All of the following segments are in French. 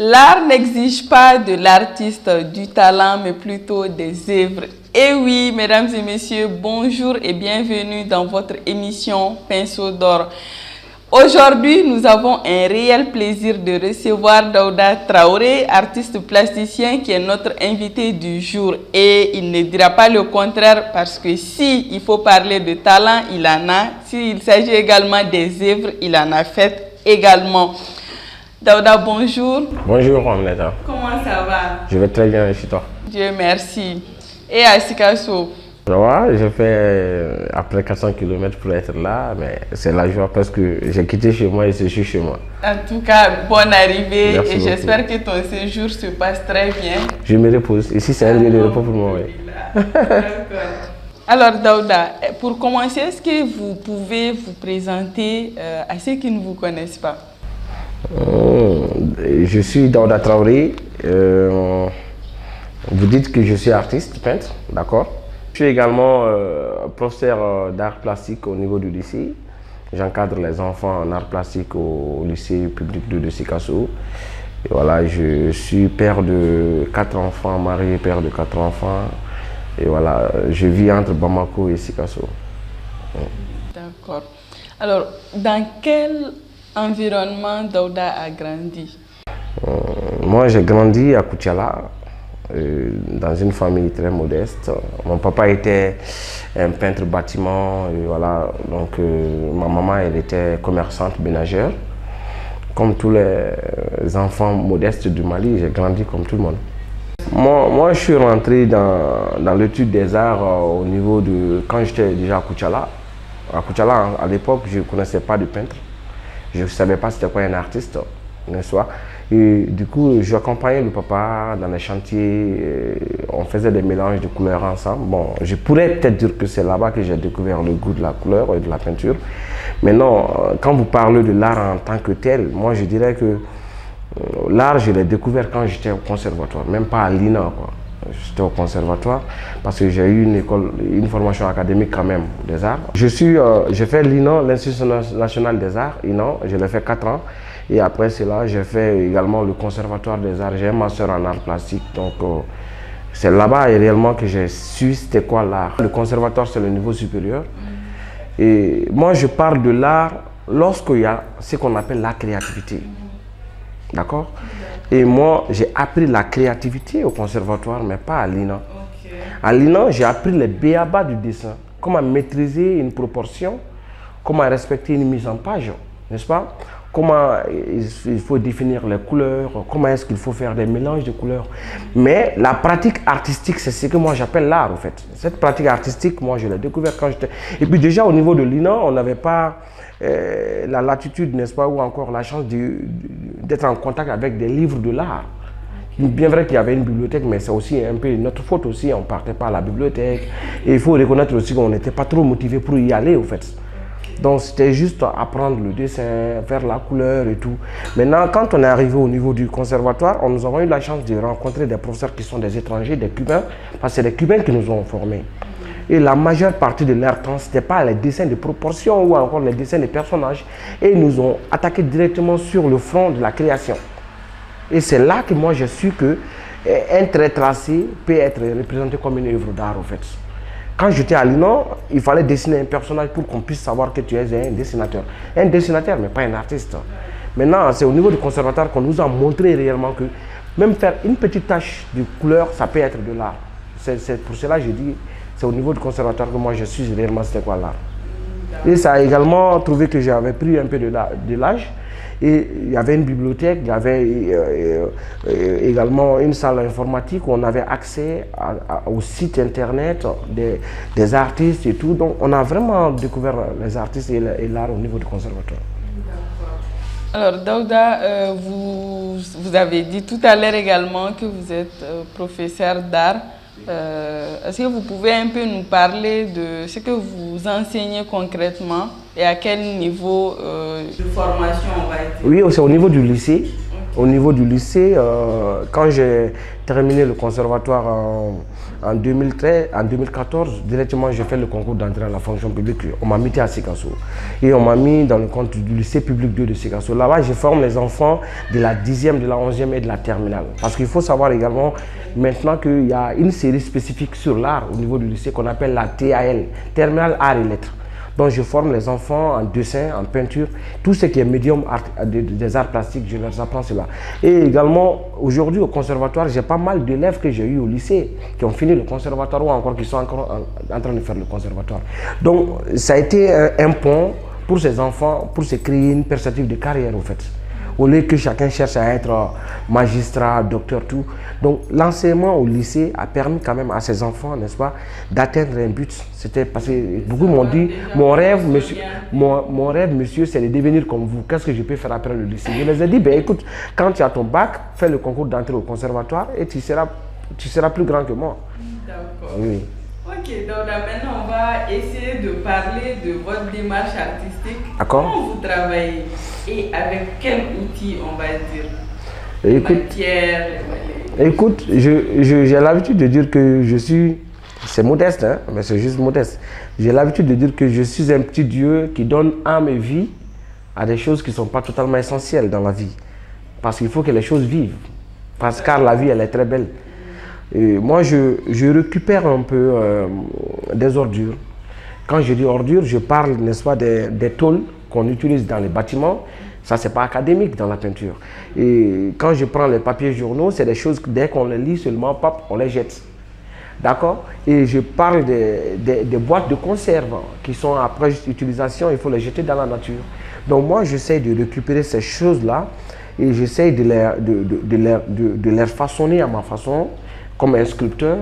L'art n'exige pas de l'artiste du talent, mais plutôt des œuvres. Et oui, mesdames et messieurs, bonjour et bienvenue dans votre émission Pinceau d'or. Aujourd'hui, nous avons un réel plaisir de recevoir Daouda Traoré, artiste plasticien qui est notre invité du jour. Et il ne dira pas le contraire parce que si il faut parler de talent, il en a. S'il s'agit également des œuvres, il en a fait également. Daouda, bonjour. Bonjour, Amneta. Comment ça va? Je vais très bien, et chez toi? Dieu merci. Et à Sikasso? Je fais après 400 km pour être là, mais c'est la joie parce que j'ai quitté chez moi et je suis chez moi. En tout cas, bonne arrivée. Merci et beaucoup. J'espère que ton séjour se passe très bien. Je me repose. Ici, c'est un lieu de repos pour moi. Oui. D'accord. Alors, Daouda, pour commencer, est-ce que vous pouvez vous présenter à ceux qui ne vous connaissent pas? Je suis Daouda Traoré. Vous dites que je suis artiste, peintre, d'accord? Je suis également professeur d'art plastique au niveau du lycée. J'encadre les enfants en art plastique au lycée public de Sikasso. Et voilà, je suis père de 4 enfants, marié, père de 4 enfants. Et voilà, je vis entre Bamako et Sikasso. D'accord. Alors, dans quel environnement Daouda a grandi? Moi, j'ai grandi à Koutiala, dans une famille très modeste. Mon papa était un peintre bâtiment, et voilà. Donc ma maman, elle était commerçante ménagère. Comme tous les enfants modestes du Mali, j'ai grandi comme tout le monde. Moi, je suis rentré dans l'étude des arts au niveau de... Quand j'étais déjà à Koutiala. À Koutiala, à l'époque, je ne connaissais pas de peintre. Je ne savais pas c'était quoi un artiste, n'est-ce pas? Et du coup, j'accompagnais le papa dans les chantiers. On faisait des mélanges de couleurs ensemble. Bon, je pourrais peut-être dire que c'est là-bas que j'ai découvert le goût de la couleur et de la peinture. Mais non, quand vous parlez de l'art en tant que tel, moi je dirais que l'art, je l'ai découvert quand j'étais au conservatoire, même pas à l'INA, quoi. J'étais au conservatoire parce que j'ai eu une formation académique quand même des arts. J'ai fait l'INA, l'Institut national des arts, INA, je l'ai fait 4 ans. Et après cela, j'ai fait également le conservatoire des arts. J'ai un master en art plastique. Donc c'est là-bas réellement que j'ai su c'était quoi l'art. Le conservatoire, c'est le niveau supérieur. Et moi, je parle de l'art lorsqu'il y a ce qu'on appelle la créativité. D'accord? Et moi, j'ai appris la créativité au conservatoire, mais pas à l'INA. Okay. À l'INA, j'ai appris les b.a.-ba du dessin. Comment maîtriser une proportion, comment respecter une mise en page, n'est-ce pas? Comment il faut définir les couleurs, comment est-ce qu'il faut faire des mélanges de couleurs. Mais la pratique artistique, c'est ce que moi j'appelle l'art, en fait. Cette pratique artistique, moi, je l'ai découverte quand j'étais... Et puis déjà, au niveau de l'INA, on n'avait pas... la latitude, n'est-ce pas, ou encore la chance d'être en contact avec des livres de l'art. Bien vrai qu'il y avait une bibliothèque, mais c'est aussi un peu notre faute aussi, on ne partait pas à la bibliothèque. Et il faut reconnaître aussi qu'on n'était pas trop motivé pour y aller, au fait. Donc c'était juste apprendre le dessin, faire la couleur et tout. Maintenant, quand on est arrivé au niveau du conservatoire, nous avons eu la chance de rencontrer des professeurs qui sont des étrangers, des Cubains, parce que c'est des Cubains qui nous ont formés. Et la majeure partie de leur temps, ce n'était pas les dessins de proportion ou encore les dessins de personnages. Et ils nous ont attaqué directement sur le front de la création. Et c'est là que moi j'ai su qu'un trait tracé peut être représenté comme une œuvre d'art, en fait. Quand j'étais à l'INA, il fallait dessiner un personnage pour qu'on puisse savoir que tu es un dessinateur. Un dessinateur, mais pas un artiste. Maintenant, c'est au niveau du conservatoire qu'on nous a montré réellement que même faire une petite tache de couleur, ça peut être de l'art. C'est pour cela que je dis, c'est au niveau du conservatoire que moi je suis réellement c'était quoi l'art. Et ça a également trouvé que j'avais pris un peu de l'âge. Et il y avait une bibliothèque, il y avait également une salle informatique où on avait accès au site internet des artistes et tout. Donc on a vraiment découvert les artistes et l'art au niveau du conservatoire. Alors Daouda, vous avez dit tout à l'heure également que vous êtes professeur d'art. Est-ce que vous pouvez un peu nous parler de ce que vous enseignez concrètement et à quel niveau de formation on va être? Oui, c'est au niveau du lycée. Au niveau du lycée, quand j'ai terminé le conservatoire en 2013, en 2014, directement j'ai fait le concours d'entrée à la fonction publique. On m'a mis à Sikasso. Et on m'a mis dans le compte du lycée public 2 de Sikasso. Là-bas, je forme les enfants de la 10e, de la 11e et de la terminale. Parce qu'il faut savoir également maintenant qu'il y a une série spécifique sur l'art au niveau du lycée qu'on appelle la TAL, Terminale Arts et Lettres. Donc je forme les enfants en dessin, en peinture, tout ce qui est médium des arts plastiques, je leur apprends cela. Et également, aujourd'hui au conservatoire, j'ai pas mal d'élèves que j'ai eu au lycée, qui ont fini le conservatoire ou encore qui sont encore en train de faire le conservatoire. Donc ça a été un pont pour ces enfants, pour se créer une perspective de carrière au fait. Au lieu que chacun cherche à être magistrat, docteur, tout. Donc l'enseignement au lycée a permis quand même à ces enfants, n'est-ce pas, d'atteindre un but. C'était parce que beaucoup m'ont dit, mon rêve, monsieur, c'est de devenir comme vous. Qu'est-ce que je peux faire après le lycée? Je les ai dit, ben écoute, quand tu as ton bac, fais le concours d'entrée au conservatoire et tu seras plus grand que moi. D'accord. Oui. Ok, donc là, maintenant on va essayer de parler de votre démarche artistique. D'accord. Comment vous travaillez et avec quel outil, on va dire? Écoute, j'ai l'habitude de dire que je suis, c'est modeste, hein, mais c'est juste modeste. J'ai l'habitude de dire que je suis un petit Dieu qui donne âme et vie à des choses qui ne sont pas totalement essentielles dans la vie. Parce qu'il faut que les choses vivent. Car la vie, elle est très belle. Et moi, je récupère un peu des ordures. Quand je dis ordures, je parle, n'est-ce pas, des tôles qu'on utilise dans les bâtiments. Ça, c'est pas académique dans la peinture. Et quand je prends les papiers journaux, c'est des choses que dès qu'on les lit seulement, pap, on les jette. D'accord? Et je parle des boîtes de conserve qui sont après utilisation, il faut les jeter dans la nature. Donc moi, j'essaie de récupérer ces choses-là et j'essaie de les façonner à ma façon, comme un sculpteur.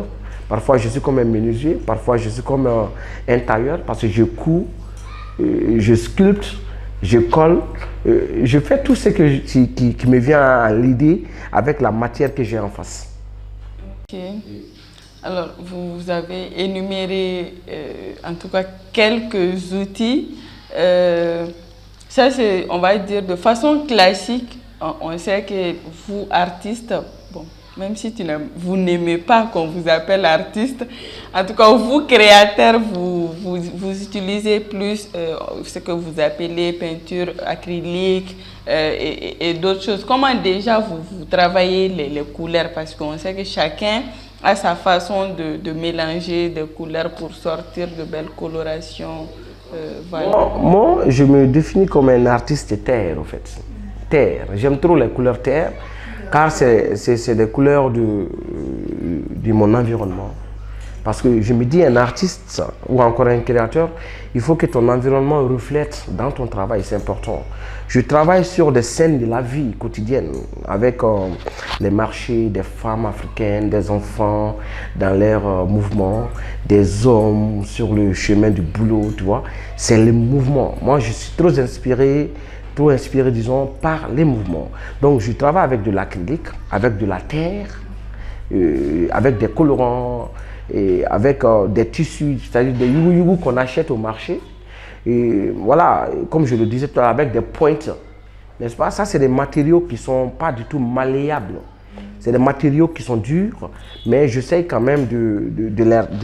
Parfois, je suis comme un menuisier, parfois, je suis comme un tailleur parce que je couds, je sculpte, je colle, je fais tout ce qui me vient à l'idée avec la matière que j'ai en face. Ok. Alors, vous avez énuméré en tout cas quelques outils. Ça, c'est, on va dire, de façon classique. On sait que vous, artistes, bon, même si vous n'aimez pas qu'on vous appelle artiste, en tout cas, vous, créateurs, vous utilisez plus ce que vous appelez peinture acrylique et d'autres choses. Comment déjà vous travaillez les couleurs? Parce qu'on sait que chacun a sa façon de mélanger des couleurs pour sortir de belles colorations. Voilà. Moi, je me définis comme un artiste terre, en fait. Terre. J'aime trop les couleurs terre, car c'est des couleurs de mon environnement. Parce que je me dis, un artiste ou encore un créateur, il faut que ton environnement reflète dans ton travail, c'est important. Je travaille sur des scènes de la vie quotidienne, avec les marchés des femmes africaines, des enfants dans leurs mouvements, des hommes sur le chemin du boulot, tu vois. C'est les mouvements. Moi, je suis trop inspiré, disons, par les mouvements. Donc, je travaille avec de l'acrylique, avec de la terre, avec des colorants, et avec des tissus, c'est-à-dire des yugu qu'on achète au marché. Et voilà, comme je le disais tout à l'heure, avec des pointes, n'est-ce pas? Ça, c'est des matériaux qui ne sont pas du tout malléables. C'est des matériaux qui sont durs, mais j'essaie quand même de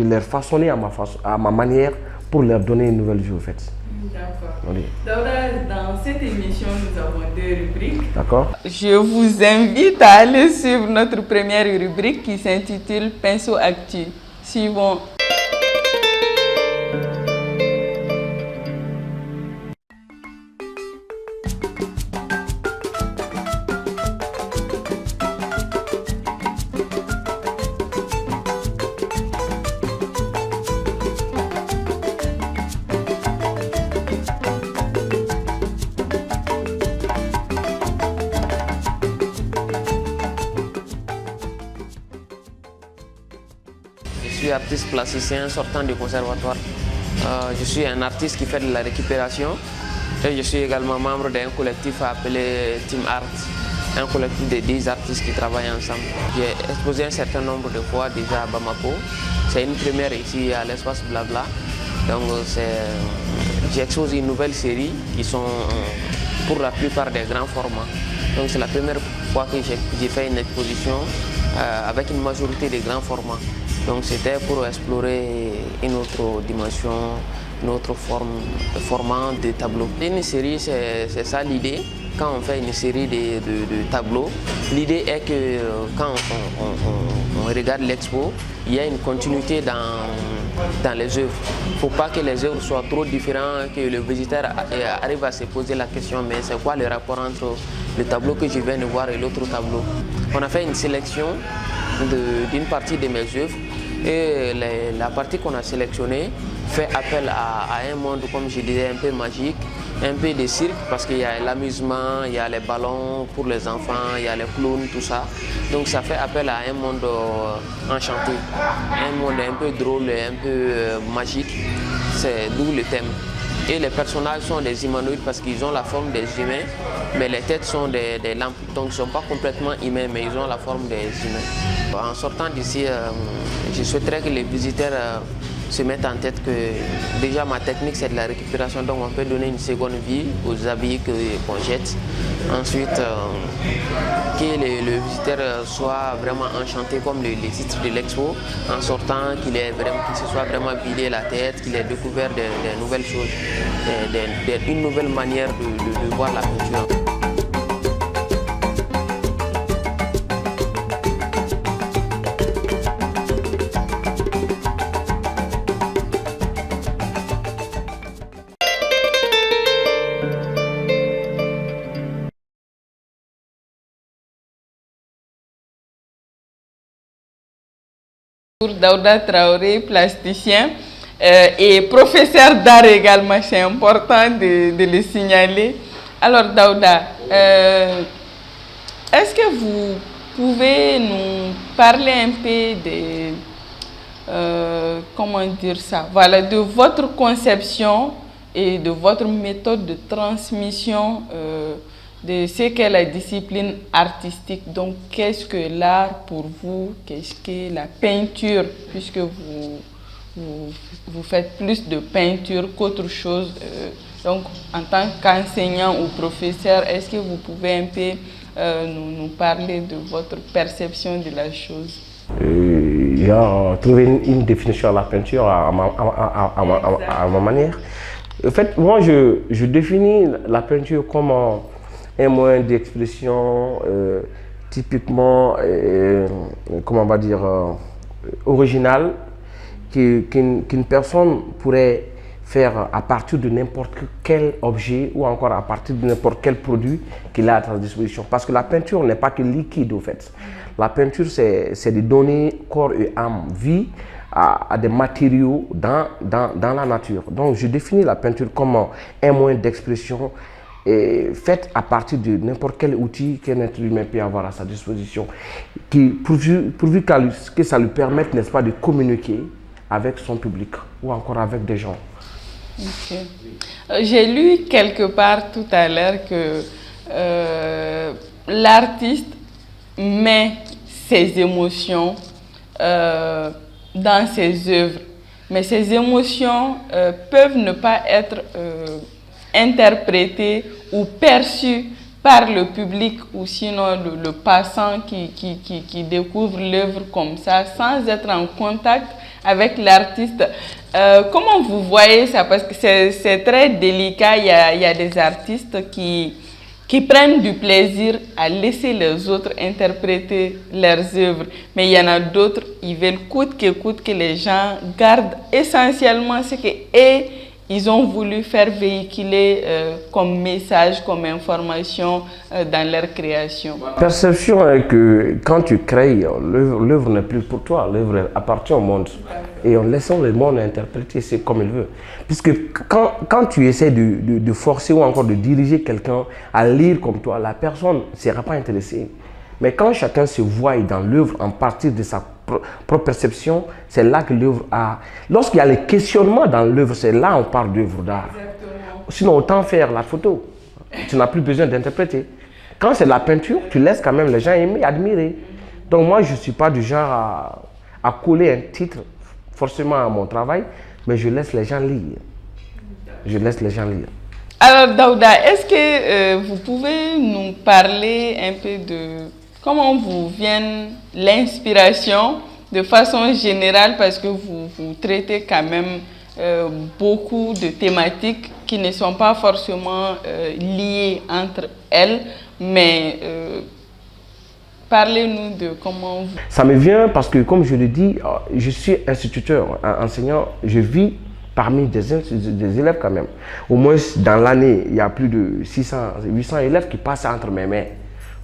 les façonner à ma manière pour leur donner une nouvelle vie, au fait. D'accord. Oui. Dans cette émission, nous avons 2 rubriques. D'accord. Je vous invite à aller suivre notre première rubrique qui s'intitule Pinceau Actu. Suivons. Je suis artiste plasticien sortant du conservatoire. Je suis un artiste qui fait de la récupération et je suis également membre d'un collectif appelé Team Art, un collectif de 10 artistes qui travaillent ensemble. J'ai exposé un certain nombre de fois déjà à Bamako. C'est une première ici à l'espace Blabla. Donc j'expose une nouvelle série qui sont pour la plupart des grands formats. Donc c'est la première fois que j'ai fait une exposition avec une majorité de grands formats. Donc c'était pour explorer une autre dimension, une autre format de tableau. Une série, c'est ça l'idée. Quand on fait une série de tableaux, l'idée est que quand on regarde l'expo, il y a une continuité dans les œuvres. Il ne faut pas que les œuvres soient trop différentes, que le visiteur arrive à se poser la question, mais c'est quoi le rapport entre le tableau que je viens de voir et l'autre tableau? On a fait une sélection d'une partie de mes œuvres et la partie qu'on a sélectionnée fait appel à un monde, comme je disais, un peu magique, un peu de cirque, parce qu'il y a l'amusement, il y a les ballons pour les enfants, il y a les clowns, tout ça. Donc ça fait appel à un monde enchanté, un monde un peu drôle, un peu magique. C'est d'où le thème. Et les personnages sont des humanoïdes parce qu'ils ont la forme des humains, mais les têtes sont des lampes. Donc ils ne sont pas complètement humains, mais ils ont la forme des humains. En sortant d'ici, je souhaiterais que les visiteurs se mettent en tête que déjà ma technique c'est de la récupération, donc on peut donner une seconde vie aux habits qu'on jette. Ensuite, que le visiteur soit vraiment enchanté comme les titres de l'expo, en sortant qu'il se soit vraiment vidé la tête, qu'il ait découvert des nouvelles choses, une nouvelle manière de voir la peinture. Daouda Traoré, plasticien et professeur d'art également, c'est important de le signaler. Alors Daouda, est-ce que vous pouvez nous parler un peu de, comment dire ça, voilà, de votre conception et de votre méthode de transmission de ce qu'est la discipline artistique. Donc, qu'est-ce que l'art pour vous? Qu'est-ce que la peinture? Puisque vous faites plus de peinture qu'autre chose. Donc, en tant qu'enseignant ou professeur, est-ce que vous pouvez un peu nous parler de votre perception de la chose? Il y a trouvé une définition à la peinture à ma manière. En fait, moi, je définis la peinture comme un moyen d'expression typiquement, comment on va dire, original, qu'une personne pourrait faire à partir de n'importe quel objet ou encore à partir de n'importe quel produit qu'il a à sa disposition. Parce que la peinture n'est pas que liquide au fait. La peinture, c'est de donner corps et âme, vie à des matériaux dans la nature. Donc je définis la peinture comme un moyen d'expression faite à partir de n'importe quel outil qu'un être humain peut avoir à sa disposition, pourvu que ça lui permette, n'est-ce pas, de communiquer avec son public ou encore avec des gens. Okay. J'ai lu quelque part tout à l'heure que l'artiste met ses émotions dans ses œuvres, mais ces émotions peuvent ne pas être interprétées ou perçues par le public ou sinon le passant qui découvre l'œuvre comme ça sans être en contact avec l'artiste. Comment vous voyez ça? Parce que c'est très délicat. Il y a des artistes qui prennent du plaisir à laisser les autres interpréter leurs œuvres. Mais il y en a d'autres, ils veulent coûte que les gens gardent essentiellement ce qu'ils ont voulu faire véhiculer comme message, comme information dans leur création. La perception est que quand tu crées, l'œuvre n'est plus pour toi, l'œuvre appartient au monde. Et en laissant le monde interpréter, c'est comme il veut. Puisque quand tu essaies de forcer ou encore de diriger quelqu'un à lire comme toi, la personne ne sera pas intéressée. Mais quand chacun se voit dans l'œuvre en partie de sa propre perception, c'est là que l'œuvre a... Lorsqu'il y a les questionnements dans l'œuvre, c'est là qu'on parle d'œuvre d'art. Sinon, autant faire la photo. Tu n'as plus besoin d'interpréter. Quand c'est la peinture, tu laisses quand même les gens aimer, admirer. Donc moi, je ne suis pas du genre à coller un titre forcément à mon travail, mais je laisse les gens lire. Je laisse les gens lire. Alors Daouda, est-ce que vous pouvez nous parler un peu de comment vous vient l'inspiration de façon générale, parce que vous traitez quand même beaucoup de thématiques qui ne sont pas forcément liées entre elles, mais parlez-nous de comment vous... Ça me vient parce que, comme je le dis, je suis instituteur, enseignant, je vis parmi des élèves quand même. Au moins, dans l'année, il y a plus de 800 élèves qui passent entre mes mains.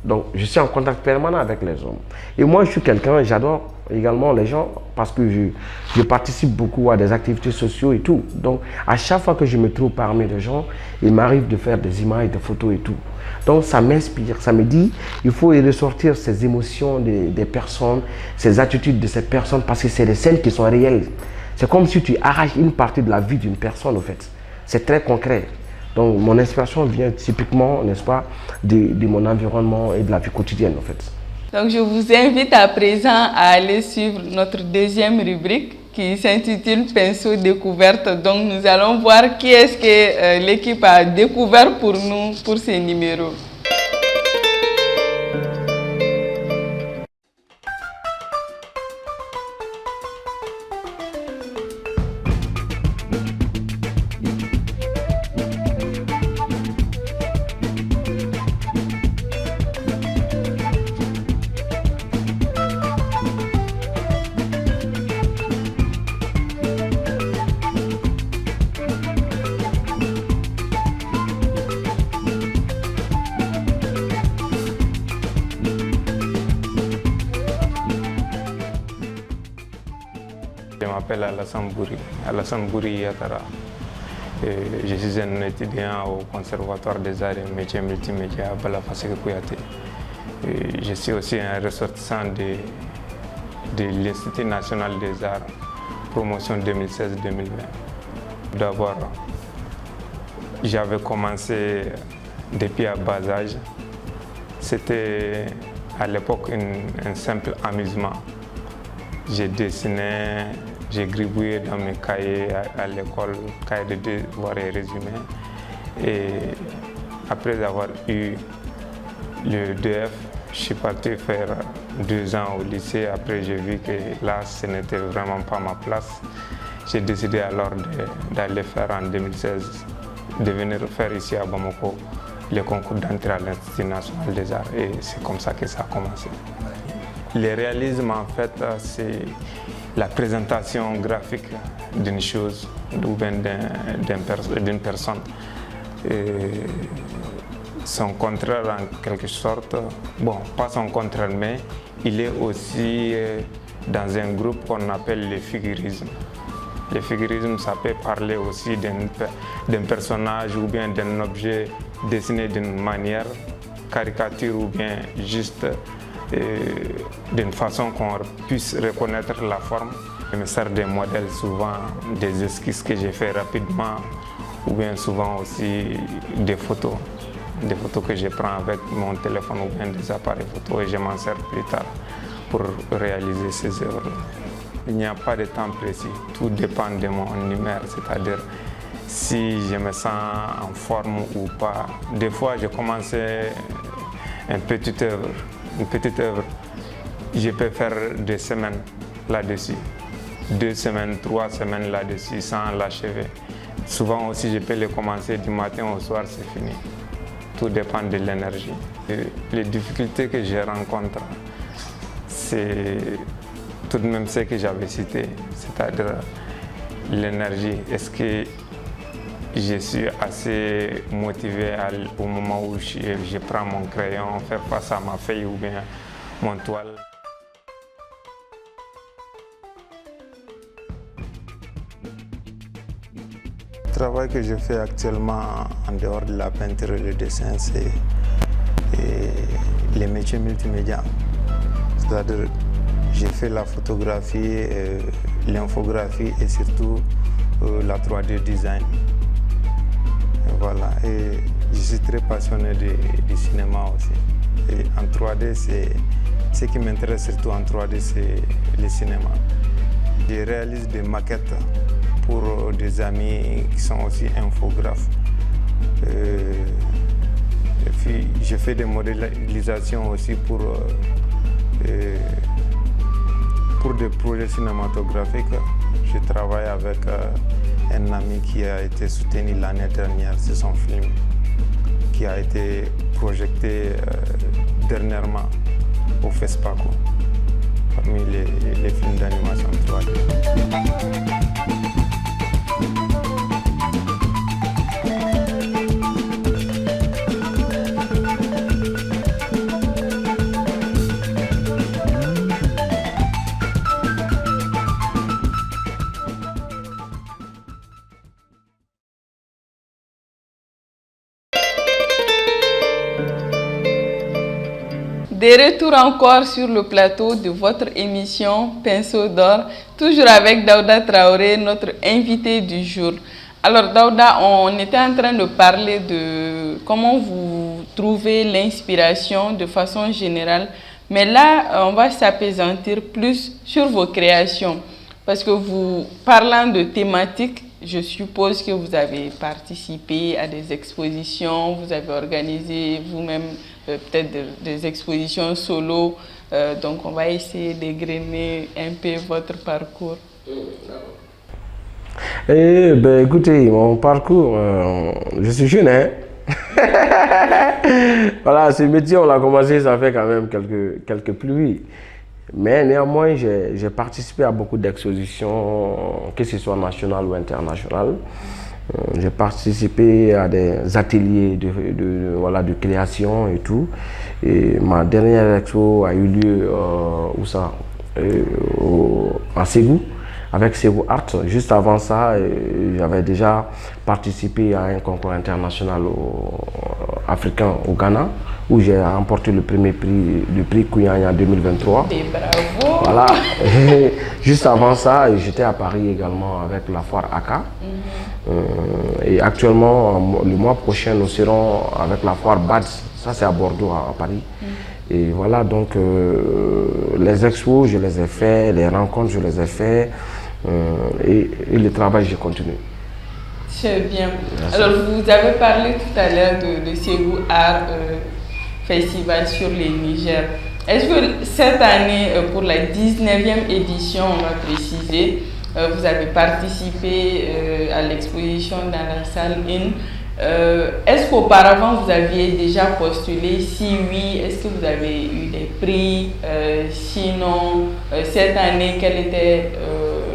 Donc, je suis en contact permanent avec les hommes. Et moi, je suis quelqu'un, j'adore également les gens parce que je participe beaucoup à des activités sociales et tout. Donc, à chaque fois que je me trouve parmi les gens, il m'arrive de faire des images, des photos et tout. Donc, ça m'inspire, ça me dit, il faut ressortir ces émotions des personnes, ces attitudes de ces personnes parce que c'est des scènes qui sont réelles. C'est comme si tu arraches une partie de la vie d'une personne, en fait. C'est très concret. Donc, mon inspiration vient typiquement, n'est-ce pas, de mon environnement et de la vie quotidienne, en fait. Donc, je vous invite à présent à aller suivre notre deuxième rubrique qui s'intitule Pinceau découverte. Donc, nous allons voir qui est-ce que l'équipe a découvert pour nous pour ces numéros. Je m'appelle Alassane Bouri Yatara. Je suis un étudiant au Conservatoire des Arts et Métiers Multimédia à Balafaseke Kouyaté. Je suis aussi un ressortissant de l'Institut national des arts, promotion 2016-2020. D'abord, j'avais commencé depuis à bas âge. C'était à l'époque un simple amusement. J'ai dessiné, j'ai gribouillé dans mes cahiers à l'école, cahiers de devoirs et résumés. Et après avoir eu le DF, je suis parti faire 2 ans au lycée. Après, j'ai vu que là, ce n'était vraiment pas ma place. J'ai décidé alors d'aller faire en 2016, de venir faire ici à Bamako le concours d'entrée à l'Institut national des arts. Et c'est comme ça que ça a commencé. Le réalisme, en fait, c'est la présentation graphique d'une chose ou bien d'une personne. Et son contraire, en quelque sorte, bon, pas son contraire, mais il est aussi dans un groupe qu'on appelle le figurisme. Le figurisme, ça peut parler aussi d'un personnage ou bien d'un objet dessiné d'une manière caricature ou bien juste d'une façon qu'on puisse reconnaître la forme. Je me sers des modèles, souvent des esquisses que j'ai fait rapidement ou bien souvent aussi des photos que je prends avec mon téléphone ou bien des appareils photo et je m'en sers plus tard pour réaliser ces œuvres. Il n'y a pas de temps précis, tout dépend de mon humeur, c'est-à-dire si je me sens en forme ou pas. Des fois, je commence une petite œuvre, je peux faire des semaines là-dessus, 2 semaines, 3 semaines là-dessus sans l'achever. Souvent aussi, je peux le commencer du matin au soir, c'est fini. Tout dépend de l'énergie. Les difficultés que je rencontre, c'est tout de même ce que j'avais cité, c'est-à-dire l'énergie. Est-ce que je suis assez motivé au moment où je prends mon crayon, faire face à ma feuille ou bien mon toile? Le travail que je fais actuellement en dehors de la peinture et le dessin, c'est les métiers multimédia. C'est-à-dire j'ai fait la photographie, l'infographie et surtout la 3D design. Voilà, et je suis très passionné du cinéma aussi. Et en 3D, ce qui m'intéresse surtout en 3D, c'est le cinéma. Je réalise des maquettes pour des amis qui sont aussi infographes. Et puis j'ai fait des modélisations aussi pour des projets cinématographiques. Je travaille avec un ami qui a été soutenu l'année dernière, c'est son film qui a été projeté dernièrement au FESPACO, parmi les films d'animation 3D. De retour encore sur le plateau de votre émission Pinceau d'or, toujours avec Daouda Traoré, notre invité du jour. Alors Daouda, on était en train de parler de comment vous trouvez l'inspiration de façon générale, mais là on va s'appesantir plus sur vos créations. Parce que vous, parlant de thématiques, je suppose que vous avez participé à des expositions, vous avez organisé vous-même peut-être des expositions solo. Donc on va essayer d'égrener un peu votre parcours. Écoutez, mon parcours, je suis jeune, hein. Voilà, ce métier, on l'a commencé, ça fait quand même quelques pluies. Mais néanmoins, j'ai participé à beaucoup d'expositions, que ce soit nationales ou internationales. J'ai participé à des ateliers de création et tout. Et ma dernière expo a eu lieu à Ségou, avec Ségou Art. Juste avant ça, j'avais déjà participé à un concours international africain au Ghana, où j'ai remporté le prix Kounyanya 2023. Et bravo! Voilà. Juste avant ça, j'étais à Paris également avec la foire ACA. Et actuellement, le mois prochain, nous serons avec la foire BADS. Ça, c'est à Bordeaux, à Paris. Et voilà, donc les expos, je les ai faits, les rencontres, je les ai faits. Et le travail, j'ai continué. C'est bien. Merci. Alors, vous avez parlé tout à l'heure de Ségou Art Festival sur les Niger. Est-ce que cette année, pour la 19e édition, on va préciser, vous avez participé à l'exposition dans la salle 1. Est-ce qu'auparavant, vous aviez déjà postulé? Si oui, est-ce que vous avez eu des prix? Sinon, cette année, quel était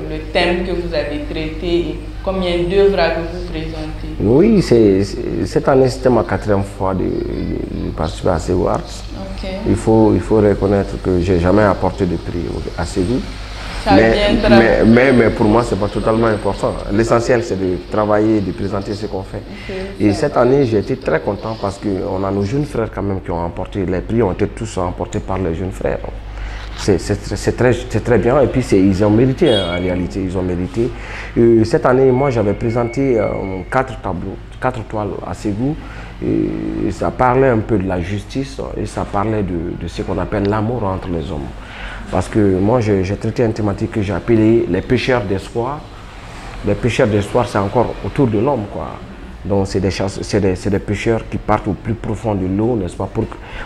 le thème que vous avez traité et combien d'œuvres avez-vous présentées? Oui, cette année, c'était ma 4e fois de participer à Ségou Art. Okay. Il faut reconnaître que je n'ai jamais apporté de prix à Ségou. Mais pour moi, ce n'est pas totalement important. L'essentiel, c'est de travailler, de présenter ce qu'on fait. Et cette année, j'ai été très content parce qu'on a nos jeunes frères quand même qui ont remporté. Les prix ont été tous remportés par les jeunes frères. C'est très bien. Et puis, ils ont mérité, hein, en réalité. Ils ont mérité. Cette année, moi, j'avais présenté 4 tableaux, 4 toiles à Ségou. Et ça parlait un peu de la justice et ça parlait de ce qu'on appelle l'amour entre les hommes. Parce que moi, j'ai traité une thématique que j'ai appelée les pêcheurs d'espoir. Les pêcheurs d'espoir, c'est encore autour de l'homme, quoi. Donc, c'est des pêcheurs qui partent au plus profond de l'eau, n'est-ce pas,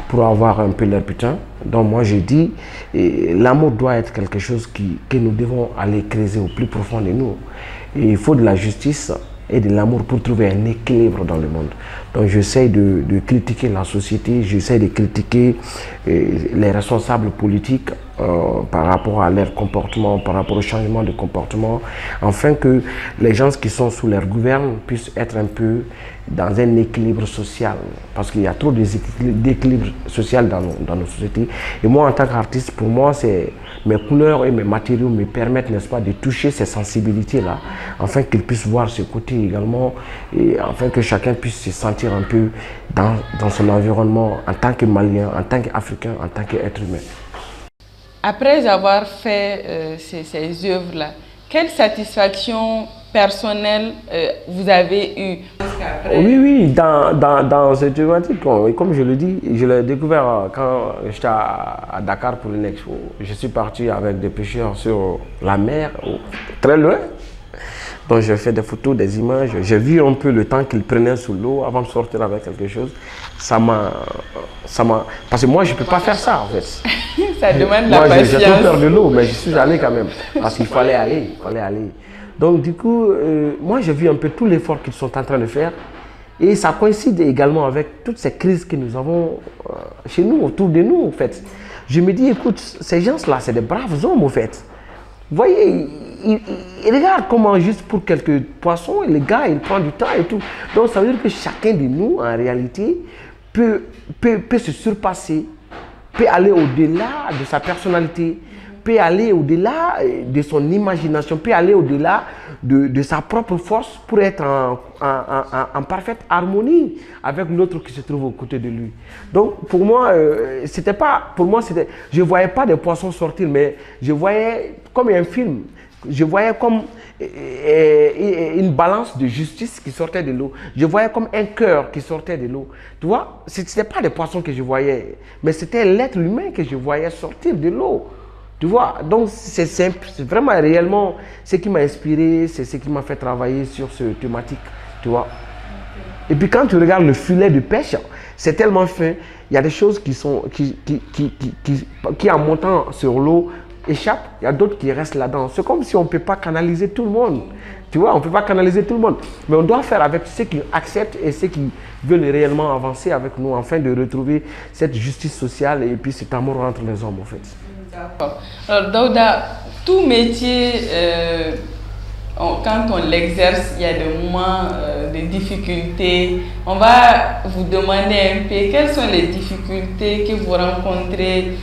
pour avoir un peu leur butin. Donc, moi, j'ai dit, l'amour doit être quelque chose que nous devons aller creuser au plus profond de nous. Et il faut de la justice et de l'amour pour trouver un équilibre dans le monde. Donc j'essaie de critiquer la société, j'essaie de critiquer les responsables politiques par rapport à leur comportement, par rapport au changement de comportement, afin que les gens qui sont sous leur gouverne puissent être un peu dans un équilibre social. Parce qu'il y a trop d'équilibre social dans nos sociétés. Et moi, en tant qu'artiste, pour moi, mes couleurs et mes matériaux me permettent, n'est-ce pas, de toucher ces sensibilités-là, afin qu'ils puissent voir ce côté également, et afin que chacun puisse se sentir un peu dans son environnement en tant que Malien, en tant qu'Africain, en tant qu'être humain. Après avoir fait ces œuvres-là, quelle satisfaction personnelle vous avez eue? Oui, dans cette thématique, comme je le dis, je l'ai découvert quand j'étais à Dakar pour une expo. Je suis parti avec des pêcheurs sur la mer, très loin. Donc je fais des photos, des images. J'ai vu un peu le temps qu'il prenait sous l'eau avant de sortir avec quelque chose. Ça m'a... Parce que moi, je ne peux pas faire ça, en fait. Ça demande la Moi, patience. j'ai trop peur de l'eau, mais je suis allé quand même. Parce qu'il fallait aller, Donc, du coup, moi, j'ai vu un peu tout l'effort qu'ils sont en train de faire. Et ça coïncide également avec toutes ces crises que nous avons chez nous, autour de nous, en fait. Je me dis, écoute, ces gens-là, c'est des braves hommes, en fait. Vous voyez, il regarde comment, juste pour quelques poissons, le gars, il prend du temps et tout. Donc, ça veut dire que chacun de nous, en réalité, peut se surpasser, peut aller au-delà de sa personnalité, peut aller au-delà de son imagination, peut aller au-delà de sa propre force pour être en parfaite harmonie avec l'autre qui se trouve aux côtés de lui. Donc pour moi, je ne voyais pas des poissons sortir, mais je voyais comme un film. Je voyais comme une balance de justice qui sortait de l'eau. Je voyais comme un cœur qui sortait de l'eau. Tu vois, ce n'était pas des poissons que je voyais, mais c'était l'être humain que je voyais sortir de l'eau. Tu vois, donc c'est simple, c'est vraiment réellement ce qui m'a inspiré, c'est ce qui m'a fait travailler sur cette thématique, tu vois. Et puis quand tu regardes le filet de pêche, c'est tellement fin, il y a des choses qui en montant sur l'eau échappent, il y a d'autres qui restent là-dedans. C'est comme si on ne peut pas canaliser tout le monde, tu vois, on ne peut pas canaliser tout le monde. Mais on doit faire avec ceux qui acceptent et ceux qui veulent réellement avancer avec nous afin de retrouver cette justice sociale et puis cet amour entre les hommes, en fait. D'accord. Alors, Daouda, tout métier, quand on l'exerce, il y a des moments de difficultés. On va vous demander un peu quelles sont les difficultés que vous rencontrez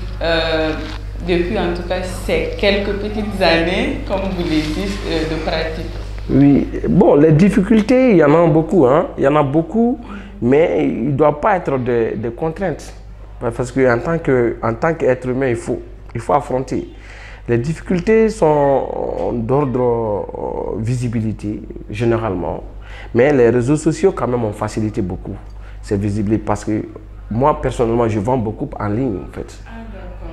depuis, en tout cas, ces quelques petites années, comme vous le dites, de pratique. Oui, bon, les difficultés, il y en a beaucoup, hein. Il y en a beaucoup, mais il ne doit pas être des contraintes. Parce qu'en tant qu'être humain, il faut affronter. Les difficultés sont d'ordre visibilité, généralement. Mais les réseaux sociaux, quand même, ont facilité beaucoup cette visibilité. Parce que moi, personnellement, je vends beaucoup en ligne, en fait.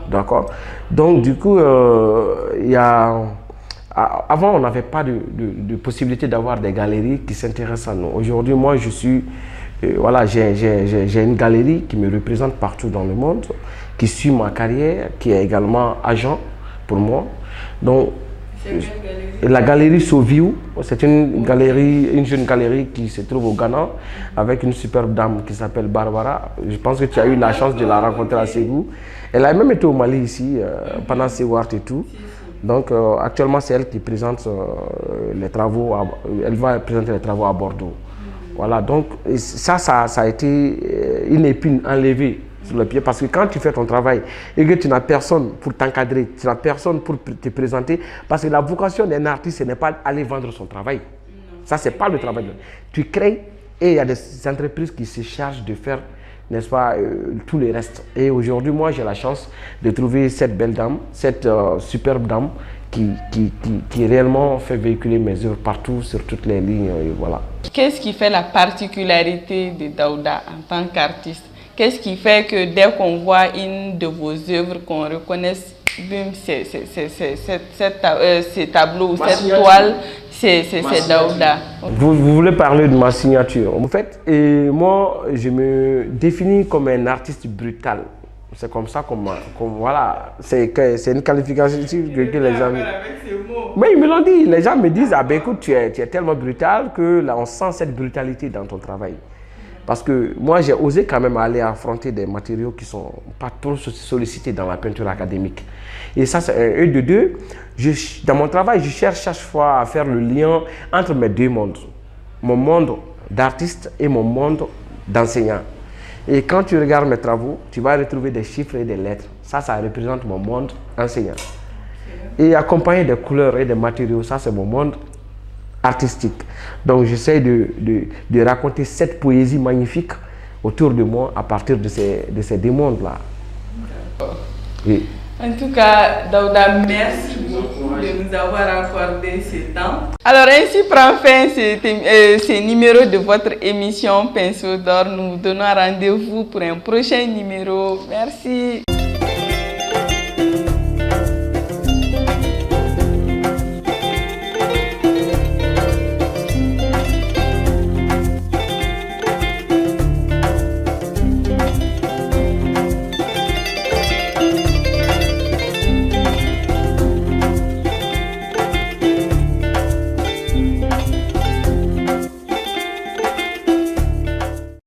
D'accord. Donc, du coup, avant, on n'avait pas de possibilité d'avoir des galeries qui s'intéressent à nous. Aujourd'hui, moi, j'ai une galerie qui me représente partout dans le monde, qui suit ma carrière, qui est également agent pour moi. Donc, la galerie Soviu, c'est une jeune galerie qui se trouve au Ghana avec une superbe dame qui s'appelle Barbara. Je pense que tu as eu la chance de la rencontrer à Ségou. Elle a même été au Mali ici pendant Ségouart et tout. Donc actuellement c'est elle qui présente les travaux, elle va présenter les travaux à Bordeaux. Voilà, donc ça a été une épine enlevée sur le pied parce que quand tu fais ton travail et que tu n'as personne pour t'encadrer, tu n'as personne pour te présenter, parce que la vocation d'un artiste, ce n'est pas aller vendre son travail. Ça, ce n'est pas le travail. Tu crées et il y a des entreprises qui se chargent de faire, n'est-ce pas, tout le reste. Et aujourd'hui, moi, j'ai la chance de trouver cette belle dame, cette superbe dame qui réellement fait véhiculer mes œuvres partout, sur toutes les lignes, et voilà. Qu'est-ce qui fait la particularité de Daouda en tant qu'artiste? Qu'est-ce qui fait que dès qu'on voit une de vos œuvres, qu'on reconnaisse ces tableaux ou cette toile, c'est Daouda? Vous voulez parler de ma signature? En fait, moi, je me définis comme un artiste brutal. C'est comme ça voilà, c'est une qualification que les gens... Mais ils me l'ont dit, les gens me disent, ah ben écoute, tu es tellement brutal que là on sent cette brutalité dans ton travail. Parce que moi j'ai osé quand même aller affronter des matériaux qui ne sont pas trop sollicités dans la peinture académique. Et ça c'est un de deux. Dans mon travail, je cherche chaque fois à faire le lien entre mes deux mondes. Mon monde d'artiste et mon monde d'enseignant. Et quand tu regardes mes travaux, tu vas retrouver des chiffres et des lettres. Ça représente mon monde enseignant. Et accompagné des couleurs et des matériaux, ça c'est mon monde artistique. Donc j'essaie de raconter cette poésie magnifique autour de moi à partir de ces deux mondes-là. Oui. En tout cas, Daouda, merci beaucoup de nous avoir accordé ce temps. Alors ainsi prend fin ce numéro de votre émission Pinceau d'or. Nous vous donnons rendez-vous pour un prochain numéro. Merci.